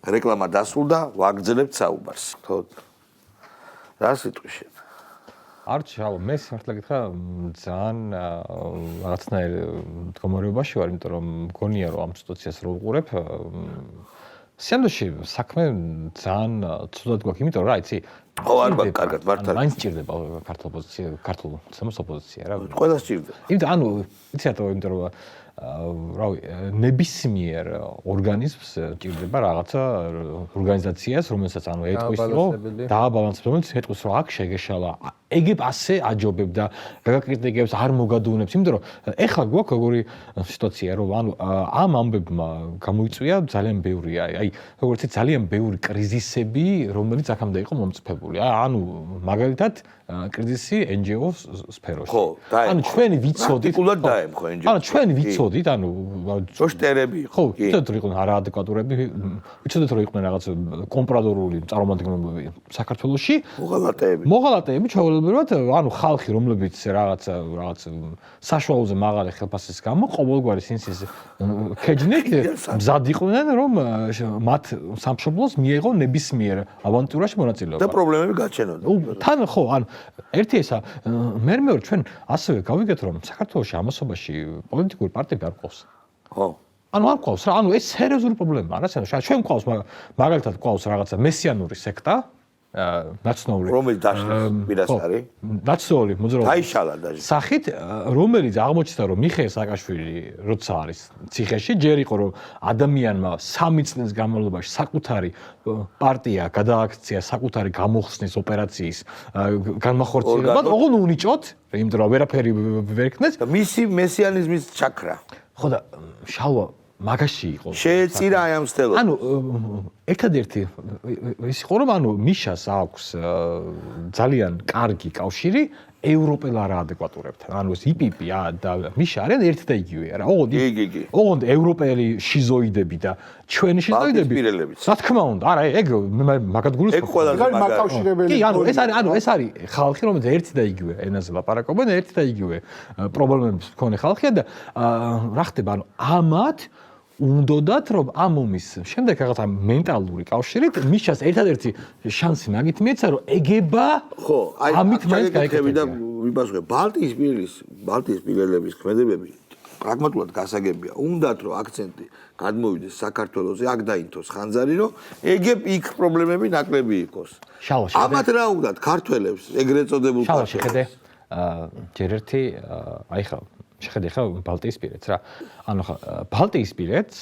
რეკლამა დასრულდა, ვაგრძელებთ საუბარს. ხო. რა სიტყვი შენ? არჩევ, მე მართლა გითხრა ძალიან რაღაცნაირ მდგომარეობაში ვარ, იმიტომ რომ მგონია რომ ამ სიტუაციას რო ვუყურებ, სამდოში საქმე ძალიან ცუდად გვაქვს, იმიტომ რომ რა იცი, ხო, არ მაგ კარგად მართლა. მაინც ჭირდება ქართულ ოპოზიცია, ქართულ ოპოზიცია რა. ყველას ჭირდება. იმიტომ ანუ იცი რატო, იმიტომ რომ რავი, ნებისმიერ ორგანიზმს ჭირდება რაღაცა ორგანიზაციას, რომელსაც ანუ ეტყვის რომ დააბალანსებს, რომელიც ეტყვის რომ აქ შეგეშალა, ეგებ ასე აჯობებდა, გაგაკრიტიკებს, არ მოგადუნებს, იმიტომ რომ ეხლა გვაქვს როგორი სიტუაცია, რომ ანუ ამ ამბებმა გამოიწვია ძალიან ბევრი, აი როგორც იცი, ძალიან ბევრი კრიზისები, რომელიც აქამდე იყო მომწიფებული. ანუ მაგალითად კრიზისი NGO სფეროში. ხო, ანუ ჩვენი ვიცოდით, პრაქტიკულად დაემხო NGO. ანუ ჩვენი ვიცოდით, ანუ შტერები იყო. ხო, ვიცოდით რომ იყვნენ არაადეკვატურები, ვიცოდით რომ იყვნენ რაღაც კომპრადორული წარმომადგენლები საქართველოში. მოღალატეები ჩვეულებრივად, ანუ ხალხი, რომლებიც რაღაც საშუალოზე მაღალი ხელფასის გამო ყოველგვარი სინსის ქეჯნით მზად იყვნენ, რომ მათ სამშობლოს მიეღო ნებისმიერ ავანტურაში მონაწილეობა. და პრობლემები გაჩენოდა. თან ხო, ანუ ერთი ესა, მეორე ჩვენ ასევე გავიგეთ რომ საქართველოში ამასობაში პოლიტიკური პარტიები არ ყავს. ხო. ანუ არ ყავს რა, ანუ ეს სერიოზული პრობლემაა რა, ჩვენ ყავს მაგალითად ყავს რაღაცა მესიანური სექტა, ნაციონალური, რომელიც დაშლის პირასარი. ნაციონალური მოძრაობა. დაიშალა დაჟე. სახით, რომელიც აღმოჩნდა რომ მიხეილ სააკაშვილი როცა არის ციხეში, ჯერ იყო რომ ადამიანმა 3 წლის განმავლობაში საკუთარი პარტია გადააქცია საკუთარი გამოხსნის ოპერაციის განმახორციელებად, ოღონ უნიჭოთ, იმიტომ რომ ვერაფერი ვერ იქნეს. მისი მესიანიზმის ჩაქრა. ხო და შალვა მაგაში იყო. შეეწირა აი ამ სტელას. ანუ ერთადერთი ის იყო რომ ანუ მიშას აქვს ძალიან კარგი კავშირი ევროპელ არაადეკვატურებთან. ანუ ეს იპიპი და მიშა არიან ერთი და იგივე რა. ოღონდ ევროპელი შიზოიდები და ჩვენი შიზოიდები. რა თქმა უნდა, არა, ეგ მაგათ გულისხმობ. ეგ ყველაზე მაგავშირებელი. კი, ანუ ეს არის ხალხი, რომელიც ერთი და იგივე ენაზე ლაპარაკობენ, ერთი და იგივე პრობლემებს მქონე ხალხია და რა ხდება, ანუ ამათ უნდათ რომ ამ ომის შემდეგ რაღაცა მენტალური კავშირით მიშას ერთადერთი შანსი მაგით მიეცა რომ ეგება ხო აი ამით მაინც გაიქცევი და ვიპასუხე ბალტიის პირელების ქმედებები პრაგმატულად გასაგებია უნდათ რომ აქცენტი გადმოვიდეს საქართველოზე აქ დაინთოს ხანძარი რომ ეგებ იქ პრობლემები ნაკლები იყოს ამათ რა უნდათ ქართველებს ეგრეთ წოდებულ ქართველებს შეხედე ჯერ ერთი აი ხა შეხედე ხა ბალტიისპირეთს რა. ანუ ხა ბალტიისპირეთს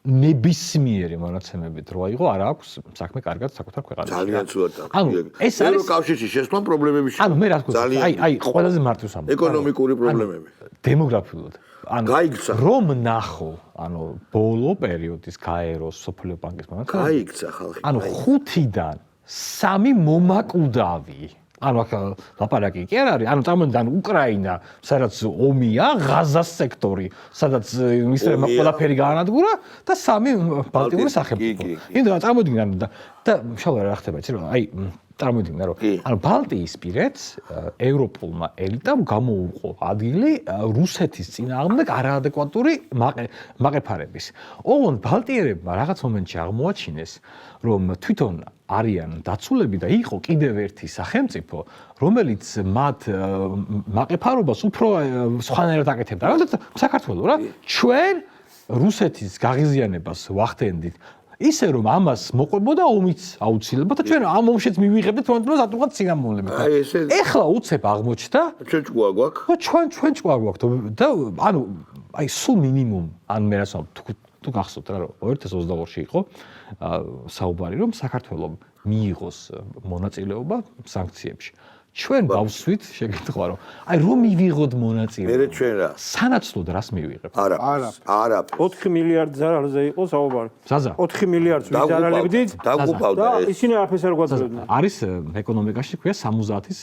ნებისმიერი მონაცემებით რო აიღო, არ აქვს საქმე კარგად საკუთარ ქვეყანაში. ძალიან ცუდად. ანუ ეს არის ევროკავშირში შესვლამ პრობლემები შეგვიძლია. ანუ მე რა თქმა უნდა, აი ყველაზე მარტივს ამბობ. ეკონომიკური პრობლემები. დემოგრაფიულად. ანუ გაიქცა. რომ ნახო, ანუ ბოლო პერიოდის გაეროს სოფლიო ბანკის მონაცემები. გაიქცა ხალხი. ანუ 5-დან 3 მომაკვდავი ანუ აქ ლაპარაკი კი არ არის, ანუ წარმოვიდგინე უკრაინა, სადაც ომია, ღაზას სექტორი, სადაც ისრაელმა ყველაფერი გაანადგურა და 3 ბალტიური სახელმწიფო. იმდენ წარმოვიდგინე და შალვა რა ხდება, იცი რა, აი წარმოვიდგინე რომ ანუ ბალტიისპირეთს ევროპულმა ელიტამ გამოუყო ადგილი რუსეთის წინააღმდეგ არაადეკვატური მაყეფარების. ოღონდ ბალტიელებმა რაღაც მომენტში აღმოაჩინეს, რომ თვითონ არიან დაცულები და იყო კიდევ ერთი სახელმწიფო, რომელიც მათ მაყეფარობას უფრო სხვანაირად აკეთებდა. მაგალითად, საქართველო რა, ჩვენ რუსეთის გაღიზიანებას ვახდენდით ისე რომ ამას მოყვებოდა ომიც აუცილებლად და ჩვენ ამ ომშიც მივიღებდით თუნდაც ატუღად სინამონლები. ეხლა უცებ აღმოჩნდა ჩვენ ჭკუა გვაქვს. ხო ჩვენ ჭკუა გვაქვს და ანუ აი სულ მინიმუმ ან მე რას ვამბობ თუ გახსოვთ რა რომ 2022-ში იყო საუბარი რომ საქართველოს მიიღოს მონაწილეობა სანქციებში. ჩვენ გავსვით შეგეთქვა რომ აი რომ მივიღოთ მონაწილეობა. მე ჩვენ რა? სანაცვლოდ რას მივიღებთ? არა. 4 მილიარდ ზარალზე იყო საუბარი. ზაზა. 4 მილიარდს ვიზარალებდით დაგუპავდა ეს. ისინი არაფერს არ გვაძლევდნენ. არის ეკონომიკაში ქვია 70-ის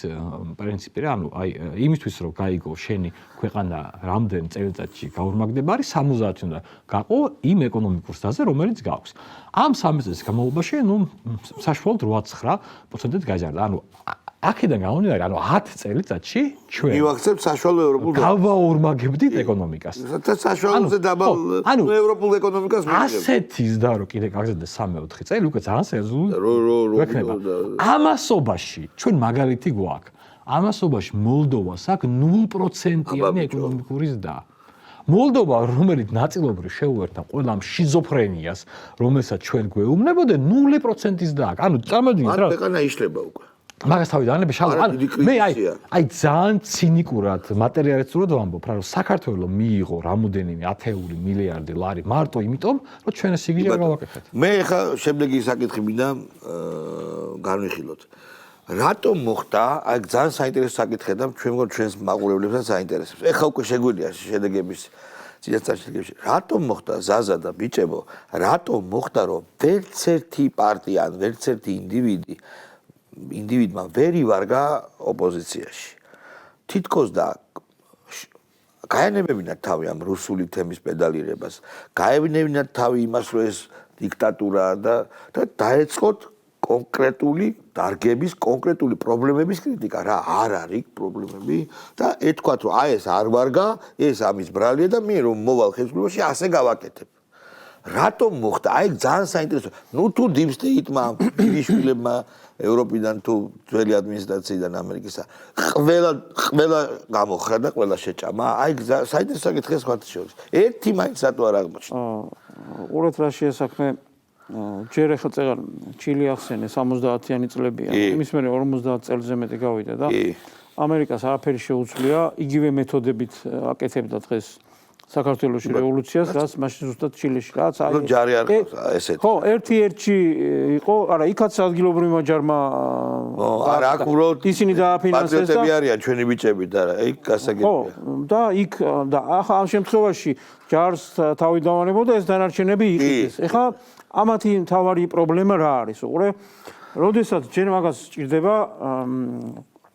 პრინციპი რა, ანუ აი იმისთვის რომ გაიგო შენი ქვეყანა რამდენ წელიწადში გაორმაგდება არის 70 უნდა გაყო იმ ეკონომიკურ სტაზე რომელიც გაქვს. ამ 3 წლის განმავლობაში ნუ საშუალოდ 8-9%-ით გაიზარდა. ანუ აქედან გამომდინარე, ანუ 10 წელიწადში ჩვენ მივახცევთ საშუალო ევროპულ გავაორმაგებდით ეკონომიკას. და საშუალოზე დაბალ ევროპულ ეკონომიკას მივიღებთ. ასეთი ზდა რო კიდე გაგზავნეს 3-4 წელი, უკვე ძალიან სერიოზული რო გვექნება. ამასობაში ჩვენ მაგალითი გვაქვს. ამასობაში მოლდოვას აქვს 0%-იანი ეკონომიკური ზრდა. მოლდოვა, რომელიც ნაწილობრივ შეუერთდა ყველა ამ შიზოფრენიას, რომელსაც ჩვენ გვეუბნებოდა 0% ზრდა აქვს. ანუ წარმოვიდგინეთ რა. ქვეყანა იშლება უკვე. მაგას თავი დაანები შალო. მე აი ძალიან ცინიკურად, მატერიალისტურად ვამბობ, რა რომ საქართველოს მიიღო რამოდენიმე ათეული მილიარდი ლარი მარტო იმიტომ, რომ ჩვენ ეს იგივე არ გავაკეთეთ. მე ხა შემდეგი საკითხი მინდა განვიხილოთ. რატომ მოხდა, აი ძალიან საინტერესო საკითხია და ჩვენ მგონი ჩვენს მაყურებლებსაც საინტერესებს. ეხა უკვე შეგვიძლია შედეგების წინასწარ. რატომ მოხდა ზაზა და ბიჭებო, რატომ მოხდა რომ ვერც ერთი პარტია ან ვერც ერთი ინდივიდმა ვერ ივარგა ოპოზიციაში. თითქოს და გაენებებინათ თავი ამ რუსული თემის პედალირებას, გაენებებინათ თავი იმას, რომ ეს დიქტატურაა და დაეწყოთ კონკრეტული დარგების, კონკრეტული პრობლემების კრიტიკა. რა არ არის პრობლემები და ეთქვათ, რომ აი ეს არ ვარგა, ეს ამის ბრალია და მე რომ მოვალ ხელისუფლებაში ასე გავაკეთებ. რატომ მოხდა? აი ძალიან საინტერესო. ნუ თუ deep state-მა, პირიშვილებმა ევროპიდან თუ ძველი ადმინისტრაციიდან ამერიკისა ყველა გამოხრა და ყველა შეჭამა. აი საინტერესო საკითხია სხვათა შორის. ერთი მაინც რატო არ აღმოჩნდა? ყურეთ რა შეასაქმე ჯერ ახლა წეგან ჩილი ახსენე 70-იანი წლებია. იმის მერე 50 წელზე მეტი გავიდა და ამერიკას არაფერი შეუძლია იგივე მეთოდებით აკეთებდა დღეს საქართველოში რევოლუციას, რაც მაშინ ზუსტად ჩილეში, რაც აი ჯარი არ ესეთი. ხო, ერთ-ერთი იყო, არა, იქაც ადგილობრივმა ჯარმა არა, აქ უბრალოდ ისინი დააფინანსეს და პატრიოტები არიან ჩვენი ბიჭები და იქ გასაგებია. ხო, და იქ და ახლა ამ შემთხვევაში ჯარს თავი დავანებოდა ეს დანარჩენები იყიდეს. ეხლა ამათი მთავარი პრობლემა რა არის? უყურე, როდესაც ჯერ მაგას სჭირდება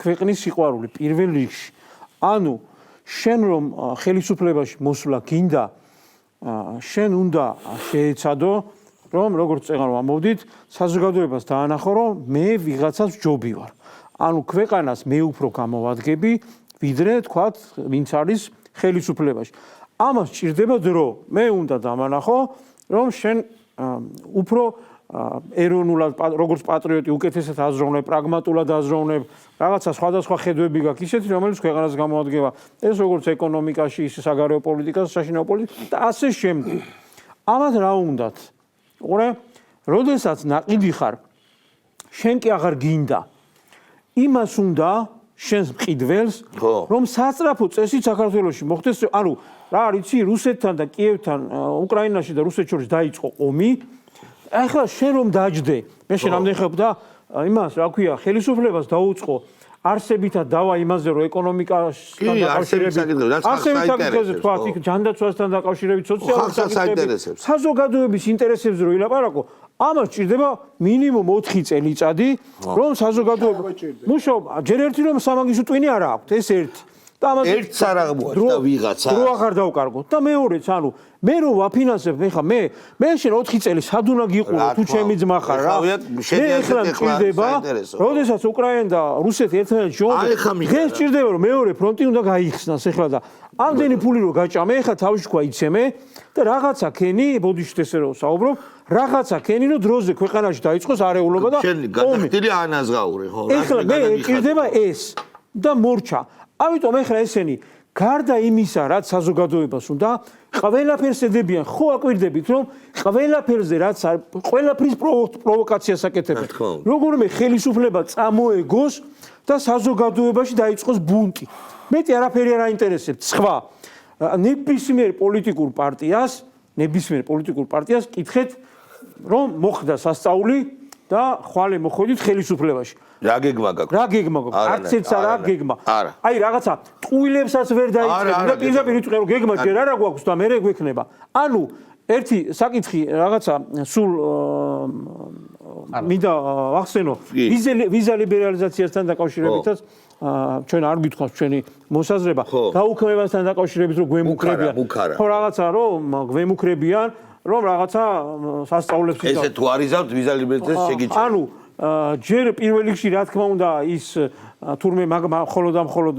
ქვეყნის სიყვარული პირველ რიგში. ანუ შენ რომ ხელისუფლებაში მოსვლა გინდა, შენ უნდა შეეცადო, რომ როგორც წეგან ვამბობდით, საზოგადოებას დაანახო, რომ მე ვიღაცას ჯობი ვარ. ანუ ქვეყანას მე უფრო გამოვადგები, ვიდრე თქვათ, ვინც არის ხელისუფლებაში. ამას სჭირდება დრო. მე უნდა დამანახო, რომ შენ უფრო ეროვნულად როგორც პატრიოტი უკეთესად აზროვნებ, პრაგმატულად აზროვნებ, რაღაცა სხვადასხვა ხედვები გაქვს ისეთი, რომელიც ქვეყანას გამოადგება. ეს როგორც ეკონომიკაში, ისე საგარეო პოლიტიკაში, საშინაო პოლიტიკაში და ასე შემდეგ. ამათ რა უნდათ? უყურე, როდესაც ნაყიდი ხარ, შენ კი აღარ გინდა. იმას უნდა შენს მყიდველს, რომ სასწრაფო წესით საქართველოში მოხდეს, ანუ რა არის, რუსეთთან და კიევთან, უკრაინაში და რუსეთს შორის დაიწყო ომი. ახლა შენ რომ დაждდე, მე შენ ამდენ ხებდა იმას, რა ქვია, ხელისუფლებას დაუწყო არსებითად დავა იმაზე, რომ ეკონომიკასთან დაკავშირებით, არსებითად თქვა, იქ ჯანდაცვასთან დაკავშირებით, სოციალურ საზოგადოების ინტერესებზე რომ ილაპარაკო, ამას სჭირდება მინიმუმ 4 წელიწადი, რომ საზოგადოება მუშაობა, ჯერ ერთი რომ სამაგისტრო ტვინი არ აქვს, ეს ერთი. ერთს არ აღმოაჩნდა ვიღაცა. დრო აღარ დავკარგოთ და მეორეც, ანუ მე რომ ვაფინანსებ, ეხლა მე შენ 4 წელი სად უნდა გიყურო თუ ჩემი ძმა ხარ რა. მე ეხლა მჭირდება, როდესაც უკრაინა და რუსეთი ერთმანეთს ჯობენ, დღეს მჭირდება რომ მეორე ფრონტი უნდა გაიხსნას ეხლა და ამდენი ფული რო გაჭამე, ეხლა თავშქვა იცემე და რაღაცა ქენი, ბოდიშით ესე რომ საუბრობ, რაღაცა ქენი რომ დროზე ქვეყანაში დაიწყოს არეულობა და შენ გადახდილი ანაზღაური, ხო? ეხლა მე მჭირდება ეს და მორჩა. ამიტომ ეხლა ესენი გარდა იმისა, რაც საზოგადოებას უნდა, ყველაფერს ედებიან, ხო აკვირდებით, რომ ყველაფერზე რაც ყველაფრის პროვოკაციას აკეთებენ. როგორმე ხელისუფლება წამოეგოს და საზოგადოებაში დაიწყოს ბუნტი. მეტი არაფერი არ აინტერესებს. სხვა ნებისმიერ პოლიტიკურ პარტიას კითხეთ, რომ მოხდა სასწაული და ხვალე მოხვედით ხელისუფლებაში. რა გეგმა გაქვს? რა გეგმა გაქვს? არც ერთს არა გეგმა. აი რაღაცა ტყუილებსაც ვერ დაიწყებს და პირდაპირ იწვევ რომ გეგმა ჯერ არა გვაქვს და მერე გვექნება. ანუ ერთი საკითხი რაღაცა სულ მინდა ვახსენო ვიზა ლიბერალიზაციასთან დაკავშირებითაც ჩვენ არ გითხავს ჩვენი მოსაზრება გაუქმებასთან დაკავშირებით რომ გვემუქრებიან. ხო რაღაცა რომ გვემუქრებიან რომ რაღაცა სასწაულებს ისე თუ არიზავთ ვიზა ლიბერალიზაციის შეგიჩერება. ანუ ჯერ პირველ რიგში რა თქმა უნდა ის თურმე მხოლოდ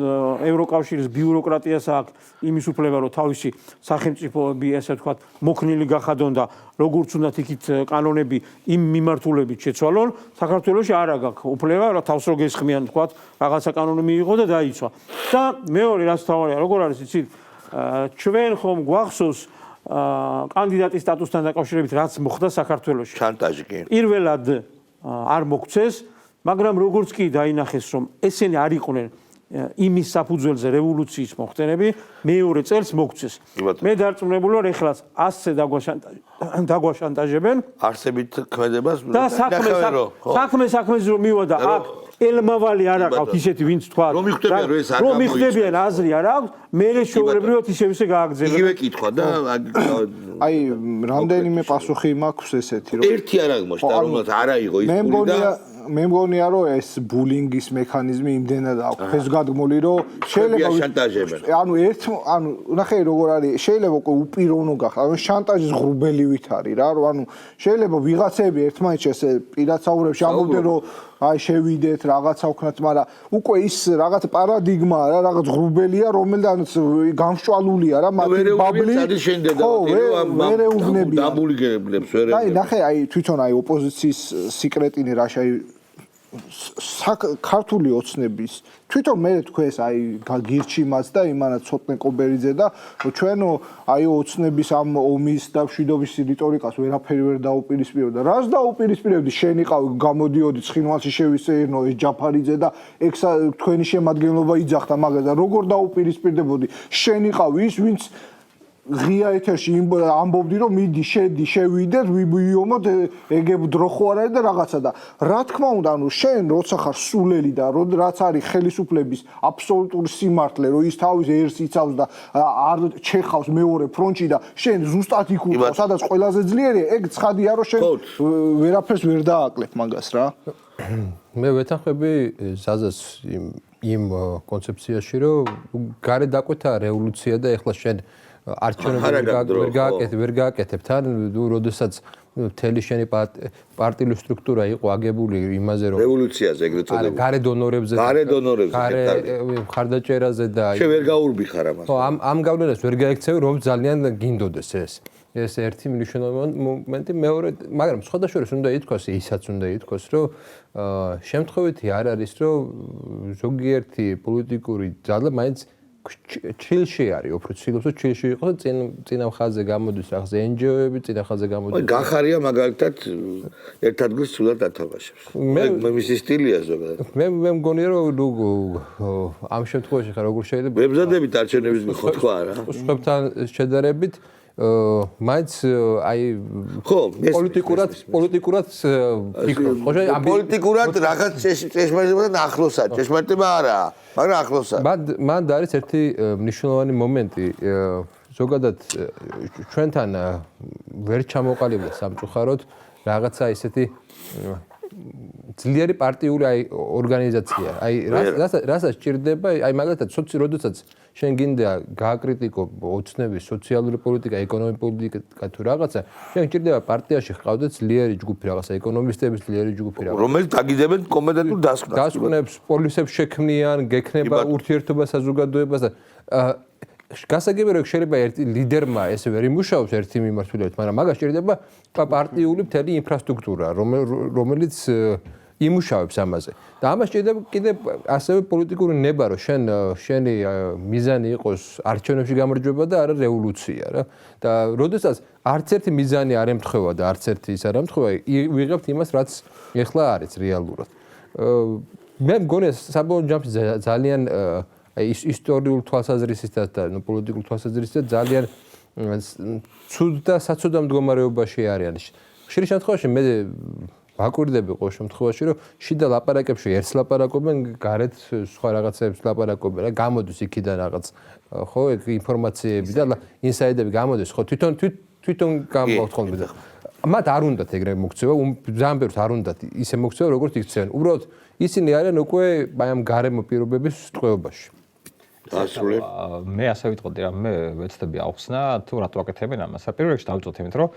ევროკავშირის ბიუროკრატიას აქვს იმის უფლება რომ თავისი სახელმწიფოები ესე ვთქვათ მოქნილი გახადონ და როგორც უნდათ იქით კანონები იმ მიმართულებით შეცვალონ საქართველოში არ აქვს უფლება რა თავს რო გესხმიან ვთქვათ რაღაცა კანონი მიიღო და დაიცვა და მეორე რაც თავარია როგორ არის იცით ჩვენ ხომ გვახსოვს კანდიდატის სტატუსთან დაკავშირებით რაც მოხდა საქართველოში შანტაჟი კი პირველად არ მოგცეს მაგრამ როგორც კი დაინახეს რომ ესენი არ იყვნენ იმის საფუძველზე რევოლუციის მოხდენები მეორე წელს მოგცეს მე დარწმუნებული ვარ ეხლაც 100-ზე დაგვაშანტაჟებენ არსებით ქმედებას და საქმეს რომ მივადა აქ ელმავალი არ აქვს ისეთი ვინც თქვა რომ მიხდებიან რომ ეს არ რომ მიხდებიან აზრი არ აქვს მე შეუულებრივად ისე გააგზავნა იგივე კითხვა და აი რამდენიმე პასუხი მაქვს ესეთი რომ ერთი არ აღმოჩნდა რომელსაც არ აიღო ის პული და მე მგონია რომ ეს ბულინგის მექანიზმი იმდენად აქვს ფესვგადგმული რომ შეიძლება ნახე როგორ არის შეიძლება უკვე უპიროვნო გახდა ანუ შანტაჟის ღრუბელივით არის რა რომ ანუ შეიძლება ვიღაცები ერთმანეთს ესე პირაცაურებში ამბობდნენ რომ აი შევიდეთ რაღაცა ვქნათ მაგრამ უკვე ის რაღაც პარადიგმა რა რაღაც ღრუბელია რომელდანაც გამშვალულია რა მათი ბაბლი ვერ ეუბნებიან დამულიგებლებს ვერ აი ნახე აი თვითონ აი ოპოზიციის სიკრეტინი რა ქართული ოცნების თვითონ მე თქვენს აი გირჩი მას და იმანა ცოტნე კობერიძე და ჩვენო აი ოცნების ამ ომის და მშვიდობის რიტორიკას ვერაფერი ვერ დაუპირისპირებდა რას დაუპირისპირებდი შენ იყავი გამოდიოდი ცხინვალში შევისეირნო ეს ჯაფარიძე და ეგ თქვენი შემადგენლობა იძახდა მაგას და როგორ დაუპირისპირდებოდი შენ იყავი ის ვინც ღია ეთერში ამბობდი რომ მიდი შედი შევიდეთ ვიბიომოთ ეგებ დრო ხო არ არის და რაღაცა და რა თქმა უნდა ანუ შენ როცა ხარ სულელი და რაც არის ხელისუფლების აბსოლუტური სიმართლე რომ ის თავის ერს იცავს და არ ჩეხავს მეორე ფრონტში და შენ ზუსტად იქ უყავს სადაც ყველაზე ძლიერია ეგ ცხადია რომ შენ ვერაფერს ვერ დააკლებ მაგას რა მე ვეთანხმები ზაზას იმ კონცეფციაში რომ გარე დაკვეთა რევოლუცია და ეხლა შენ არჩევნები ვერ გააკეთებთ ან როდესაც მთელი შენი პარტიული სტრუქტურა იყო აგებული იმაზე რომ რევოლუციაზე ეგრეთ წოდებული გარე დონორებზე მხარდაჭერაზე და შე ვერ გაურბიხარ ამას ხო ამ გავლენას ვერ გაიქცევი რომ ძალიან გინდოდეს ეს ერთი მნიშვნელოვანი მომენტი მეორე მაგრამ სხვადასხვა უნდა ითქვას ისაც უნდა ითქვას რომ შემთხვევითი არ არის რომ ზოგიერთი პოლიტიკური ძალა მაინც ჩილში არის უფრო ცილობს რომ ჩილში იყოს და წინა ხაზზე გამოდის რაღაც NGO-ები წინა ხაზზე გამოდის გახარია მაგალითად ერთ ადგილს სულად ათამაშებს მე მისი სტილია ზოგადად მე მგონია რომ ამ შემთხვევაში ხა როგორ შეიძლება ვებზადებით არჩევნების მიხოთქვა რა სხვებთან შედარებით მაინც აი ხო პოლიტიკურად პოლიტიკურად რაღაც ჭეშმარიტებთან ახლოსა ჭეშმარიტება არაა მაგრამ ახლოსა მან არის ერთი მნიშვნელოვანი მომენტი ზოგადად ჩვენთან ვერ ჩამოყალიბდა სამწუხაროდ რაღაცა ისეთი ძლიერი პარტიული ორგანიზაცია აი რასაც ჭირდება აი მაგალითად როდესაც შენ გინდა გააკრიტიკო ოცნების სოციალური პოლიტიკა ეკონომიკური პოლიტიკა თუ რაღაცა შენ ჭირდება პარტიაში ხყავდეთ ძლიერი ჯგუფი რაღაცა ეკონომისტების ძლიერი ჯგუფი რაღაცა რომელიც დაგიდებენ კომპეტენტურ დასკვნებს პოლისებს შექმნიან გექნება ურთიერთობა საზოგადოებას და გასაგები რომ შეიძლება ერთი ლიდერმა ესე ვერ იმუშაობს ერთი მიმართულებით მაგრამ მაგას ჭირდება პარტიული მთელი ინფრასტრუქტურა რომელიც იმუშავებს ამაზე და ამას ჭირდება კიდე ასევე პოლიტიკური ნება რომ შენი მიზანი იყოს არჩევნებში გამარჯვება და არა რევოლუცია რა და როდესაც არც ერთი მიზანი არ ემთხვევა და არც ერთი ის არ ემთხვევა ვიღებთ იმას რაც ეხლა არის რეალურად მე მგონია საბოლოო ჯამში ძალიან აი ისტორიულ თვალსაზრისითაც და პოლიტიკურ თვალსაზრისითაც ძალიან ცუდ და საცუდო მდგომარეობაში არიან. ხშირი შემთხვევაში მე ვაკვირდები ყოველ შემთხვევაში რომ შიდა ლაპარაკებში ერთს ლაპარაკობენ, გარეთ სხვა რაღაცებს ლაპარაკობენ, რა გამოდის იქიდან რაღაც ხო ეგ ინფორმაციები და ინსაიდები გამოდის, ხო თვითონ გამოაქვთ ხოლმე და მათ არ უნდათ ეგრე მოქცევა, ძალიან ბევრს არ უნდათ ისე მოქცევა როგორც იქცევენ. უბრალოდ ისინი არიან უკვე აი ამ გარემო პირობების ტყვეობაში. მე ასე ვიტყოდი რა მე ვეცდები ახსნა თუ რატო აკეთებენ ამას. პირველ რიგში დავიწყოთ იმით რომ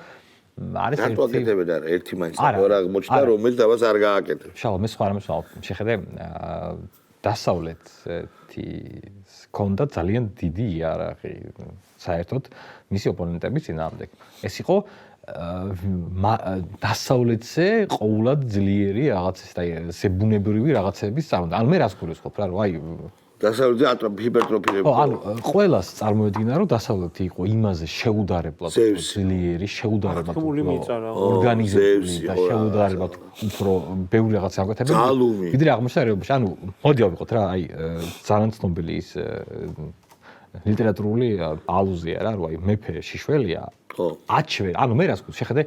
არის რატო ერთი აკეთებენ არა ერთი მაინც არა, რა აღმოჩნდა რომელიც დავას არ გააკეთებ. შალო მე სხვა რამეს ვამბობ. შეხედე დასავლეთი ჰქონდა ძალიან დიდი იარაღი საერთოდ მისი ოპონენტების წინააღმდეგ. ეს იყო დასავლეთზე ყოვლად ძლიერი რაღაც ზებუნებრივი რაღაცების წარმოდგენა. ანუ მე რას გულისხმობ რა, რომ აი დასავლეთზე ჰიპერტროფირებული. ანუ ყველას წარმოედგინა რომ დასავლეთი იყო იმაზე შეუდარებლად ძლიერი, შეუდარებლად ორგანიზებული და შეუდარებლად უფრო ბევრი რაღაც აკეთებდა. ვიდრე აღმოჩნდა რეალობაში. ანუ მოდი ავიღოთ რა, აი ძალიან ცნობილი ის ლიტერატურული ალუზია რა, რომ აი მეფე შიშველია. აჩვენ, ანუ მე რას გულს შეხედე,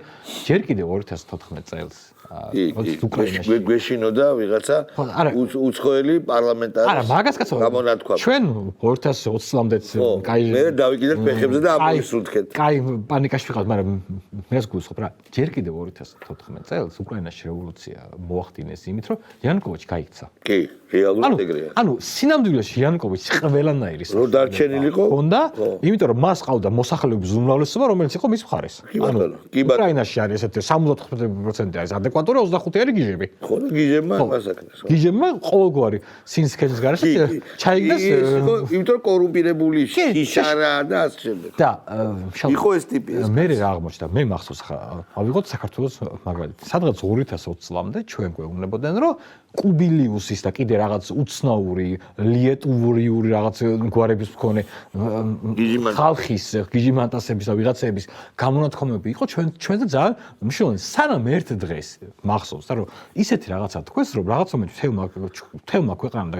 ჯერ კიდევ 2014 წელს გვეშინოდა ვიღაცა უცხოელი პარლამენტარის არა მაგას კაცო ჩვენ 2020 წლამდეც კაი მე დავიკიდეთ ფეხებზე და ამოისუნთქეთ კაი პანიკაში ვიყავ მაგრამ მე რას გულისხმობ რა ჯერ კიდევ 2014 წელს უკრაინაში რევოლუცია მოახდინეს იმით რომ იანუკოვიჩი გაიქცა კი რეალურად ეგრეა ანუ სინამდვილეში იანუკოვიჩი ყველანაირი რო დარჩენილიყო ჰქონდა იმიტომ რომ მას ყავდა მოსახლეობის უმრავლესობა რომელიც იყო მის მხარეს ანუ უკრაინაში არის ესეთი 75% არის ადეკვატური 25 არის გიჟები. ხო, გიჟებმა მასაკნეს. გიჟებმა ყოველგვარი სინსქენის გარშე ჩაიგდეს. იმიტომ რომ კორუმპირებული შიშარა და ასე შემდეგ. და იყო ეს ტიპი. მე რა აღმოჩნდა, მე მახსოვს ხა, ავიღოთ საქართველოს მაგალითად. სადღაც 2020 წლამდე ჩვენ გვეუბნებოდნენ რომ კუბილიუსის და კიდე რაღაც უცნაური ლიეტუვრიული რაღაც გვარების მქონე ხალხის გიჟიმანტასების და ვიღაცების გამონათქვამები იყო ჩვენზე ძალიან მნიშვნელოვანი. სანამ ერთ დღეს მახსოვს და რომ ისეთი რაღაცა თქვეს რომ რაღაც მომენტში თელმა ქვეყანამ და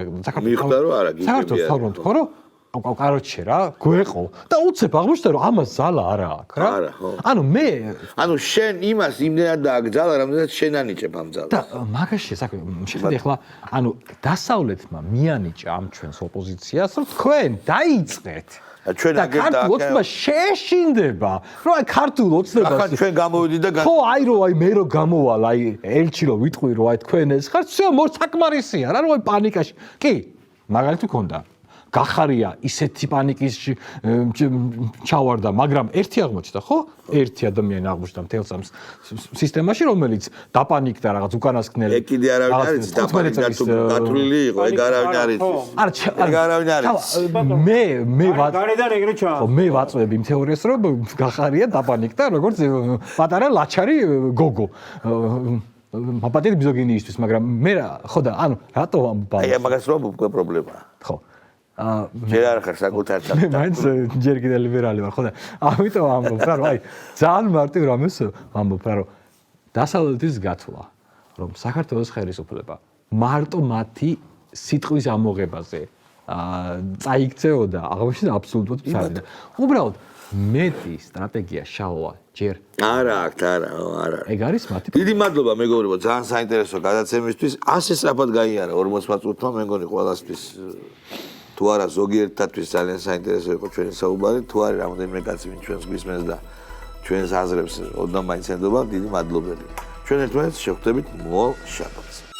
საქართველოს თქვა რომ კაროჩე რა გვეყო და უცებ აღმოჩნდა რომ ამას ზალა არა აქვს რა ანუ მე შენ იმას იმდენად დააგზალა რამდენად შენ ანიჭებ ამ ძალას და მაგაში საქმე შეხედე ახლა ანუ დასავლეთმა მიანიჭა ამ ჩვენს ოპოზიციას რომ თქვენ დაიწყეთ ჩვენ ქართულ ოცნება შეშინდება რომ აი ქართულ ოცნებას ახლა ჩვენ გამოვიდით და ხო აი რომ აი მე რომ გამოვალ აი ელჩი რომ ვიტყვი რომ აი თქვენ ეს ხართ всё მოსაკმარისია რა რომ აი პანიკაში კი მაგალითად მქონდა გახარია ისეთი პანიკის ჩავარდა მაგრამ ერთი აღმოჩნდა ხო ერთი ადამიანი აღმოჩნდა მთელ სამ სისტემაში რომელიც დაპანიკდა რაღაც უკანასკნელი ეგ კიდე არავინ არის დაპანიკდა თუ გათვლილი იყო ეგ არავინ არის ეგ არავინ არის მე გარედან ეგრე ჩა ხო მე ვაწვევ იმ თეორიას რომ გახარია დაპანიკდა როგორც პატარა ლაჩარი გოგო მაპატეთ მიზოგინიისთვის მაგრამ მე ხო და ანუ რატო ამბობ აი მაგას რომ უკვე პრობლემაა ხო ჯერ არ ხარ საკუთარ მე მაინც ჯერ კიდე ლიბერალი ვარ ხო და ამიტომ ამბობ რა რომ აი ძალიან მარტივ რამეს ამბობ რა რომ დასავლეთის გათვლა რომ საქართველოს ხელისუფლება მარტო მათი სიტყვის ამოღებაზე წაიქცეოდა აღმოჩნდა აბსოლუტურად ფსარდა უბრალოდ მეტი სტრატეგია შალვა ჯერ არა აქვს არა ეგ არის მათი დიდი მადლობა მეგობრებო ძალიან საინტერესო გადაცემისთვის ასე სწრაფად გაიარა 40 წუთმა მე მგონი ყველასთვის თუ არა ზოგიერთთათვის ძალიან საინტერესო იყო ჩვენი საუბარი თუ არის რამოდენიმე კაცი ვინც ჩვენს გვისმენს და ჩვენს აზრებს ოდნავ მაინც ენდობა დიდი მადლობელი ჩვენ ერთმანეთს შევხვდებით მოვალ შაბათს